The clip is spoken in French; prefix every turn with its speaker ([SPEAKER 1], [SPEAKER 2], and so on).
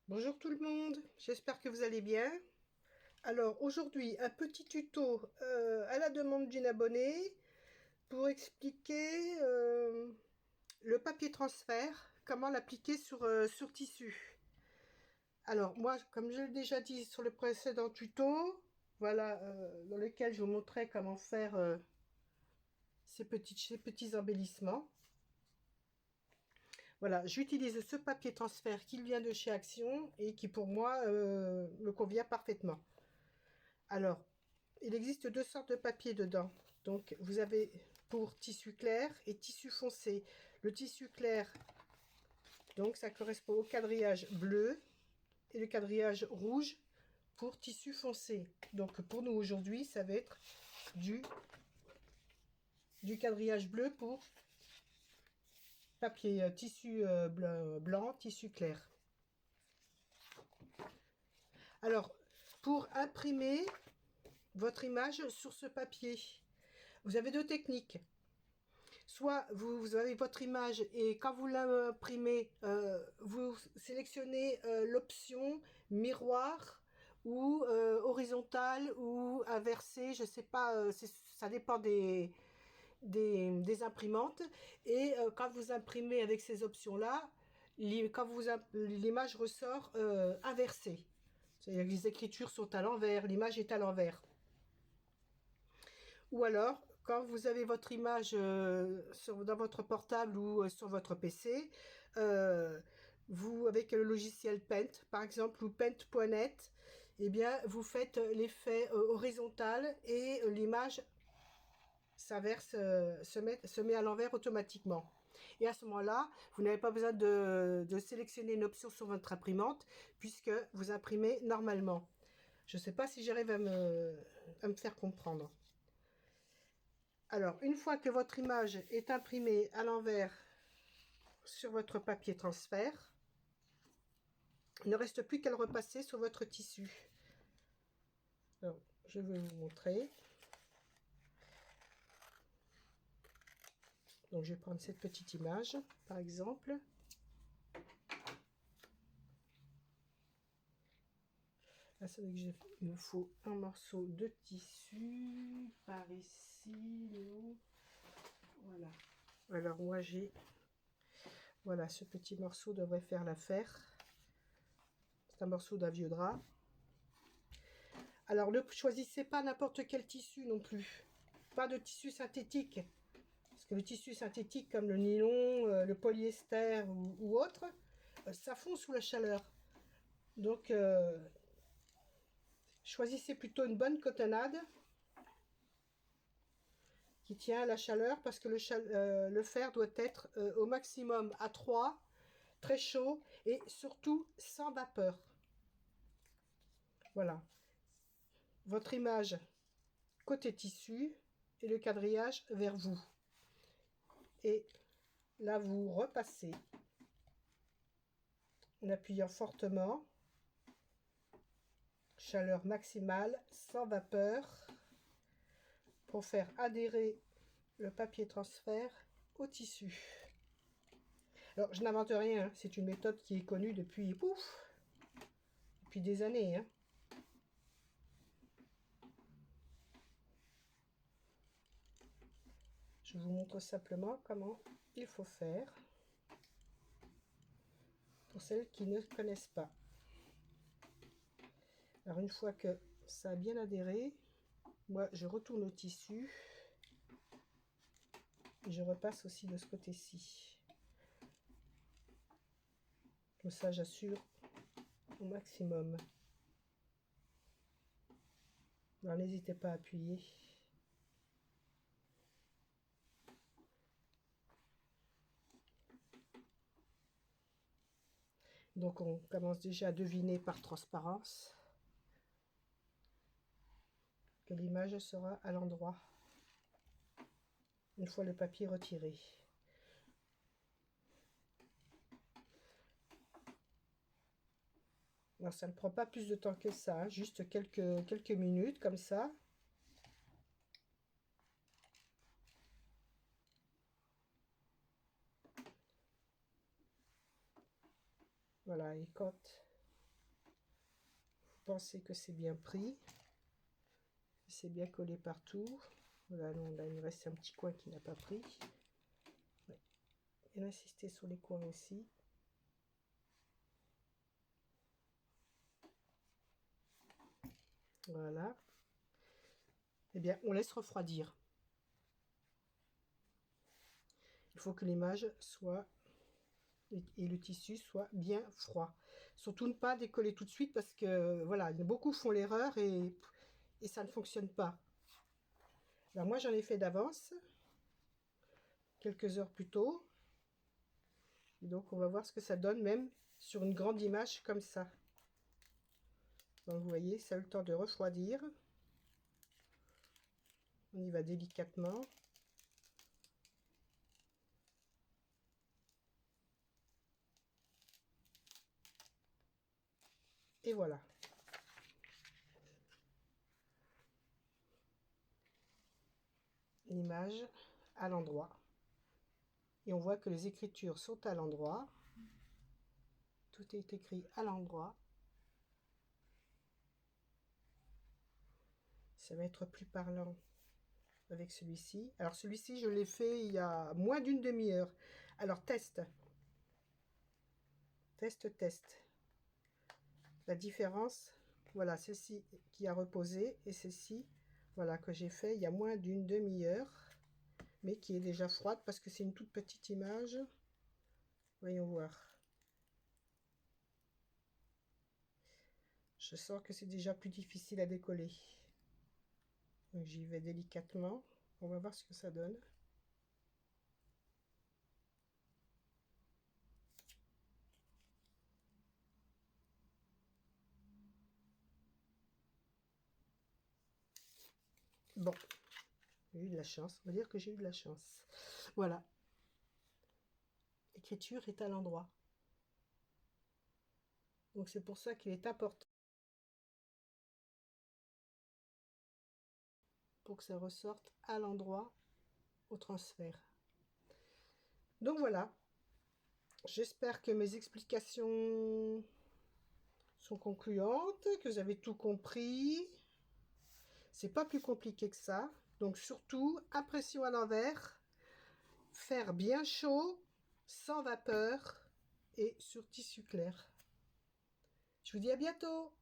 [SPEAKER 1] Bonjour tout le monde, j'espère que vous allez bien. Alors aujourd'hui, un petit tuto à la demande d'une abonnée pour expliquer le papier transfert, comment l'appliquer sur tissu. Alors moi, comme je l'ai déjà dit sur le précédent tuto, voilà, dans lequel je vous montrais comment faire ces petits embellissements. Voilà, j'utilise ce papier transfert qui vient de chez Action et qui pour moi me convient parfaitement. Alors, il existe deux sortes de papier dedans. Donc, vous avez pour tissu clair et tissu foncé. Le tissu clair, donc ça correspond au quadrillage bleu et le quadrillage rouge pour tissu foncé. Donc, pour nous aujourd'hui, ça va être du, du quadrillage bleu pour papier tissu blanc, tissu clair. Alors, pour imprimer votre image sur ce papier, vous avez deux techniques. Soit vous avez votre image et quand vous l'imprimez, vous sélectionnez l'option miroir ou horizontal ou inversé, je ne sais pas, ça dépend des imprimantes. Et quand vous imprimez avec ces options-là, quand l'image ressort inversée. C'est-à-dire que les écritures sont à l'envers, l'image est à l'envers. Ou alors, quand vous avez votre image dans votre portable ou sur votre PC, vous, avec le logiciel Paint, par exemple, ou Paint.net, eh bien, vous faites l'effet horizontal et l'image s'inverse, se met à l'envers automatiquement. Et à ce moment-là, vous n'avez pas besoin de sélectionner une option sur votre imprimante, puisque vous imprimez normalement. Je ne sais pas si j'arrive à me faire comprendre. Alors, une fois que votre image est imprimée à l'envers sur votre papier transfert, il ne reste plus qu'à le repasser sur votre tissu. Alors, je vais vous montrer. Donc, je vais prendre cette petite image, par exemple. Là, c'est vrai que il me faut un morceau de tissu par ici. Voilà. Alors, moi, j'ai... Voilà, ce petit morceau devrait faire l'affaire. C'est un morceau d'un vieux drap. Alors, ne choisissez pas n'importe quel tissu non plus. Pas de tissu synthétique. Parce que le tissu synthétique comme le nylon, le polyester ou autre, ça fond sous la chaleur. Donc, choisissez plutôt une bonne cotonnade qui tient à la chaleur parce que le fer doit être au maximum à 3, très chaud et surtout sans vapeur. Voilà. Votre image côté tissu et le quadrillage vers vous. Et là, vous repassez en appuyant fortement. Chaleur maximale, sans vapeur, pour faire adhérer le papier transfert au tissu. Alors, je n'invente rien, hein. C'est une méthode qui est connue depuis, depuis des années. Hein. Je vous montre simplement comment il faut faire pour celles qui ne connaissent pas. Alors, une fois que ça a bien adhéré, moi, je retourne au tissu et je repasse aussi de ce côté-ci. Comme ça, j'assure au maximum. Alors, n'hésitez pas à appuyer. Donc, on commence déjà à deviner par transparence que l'image sera à l'endroit une fois le papier retiré. Alors, ça ne prend pas plus de temps que ça, hein, juste quelques minutes comme ça. Voilà, et quand pensez que c'est bien pris. C'est bien collé partout. Voilà, non, là il me reste un petit coin qui n'a pas pris. Ouais. Et insister sur les coins aussi. Voilà. Eh bien, on laisse refroidir. Il faut que l'image soit et le tissu soit bien froid. Surtout ne pas décoller tout de suite parce que voilà, beaucoup font l'erreur et ça ne fonctionne pas. Alors moi j'en ai fait d'avance, quelques heures plus tôt. Et donc on va voir ce que ça donne même sur une grande image comme ça. Donc vous voyez, ça a eu le temps de refroidir. On y va délicatement. Et voilà. L'image à l'endroit. Et on voit que les écritures sont à l'endroit. Tout est écrit à l'endroit. Ça va être plus parlant avec celui-ci. Alors celui-ci, je l'ai fait il y a moins d'une demi-heure. Alors test. Test. La différence, voilà, celle-ci qui a reposé et celle-ci, voilà, que j'ai fait il y a moins d'une demi-heure, mais qui est déjà froide parce que c'est une toute petite image. Voyons voir. Je sens que c'est déjà plus difficile à décoller. Donc j'y vais délicatement. On va voir ce que ça donne. Bon, j'ai eu de la chance. On va dire que j'ai eu de la chance. Voilà. L'écriture est à l'endroit. Donc c'est pour ça qu'il est important pour que ça ressorte à l'endroit au transfert. Donc voilà. J'espère que mes explications sont concluantes, que vous avez tout compris. C'est pas plus compliqué que ça. Donc surtout, impression à l'envers, faire bien chaud, sans vapeur et sur tissu clair. Je vous dis à bientôt!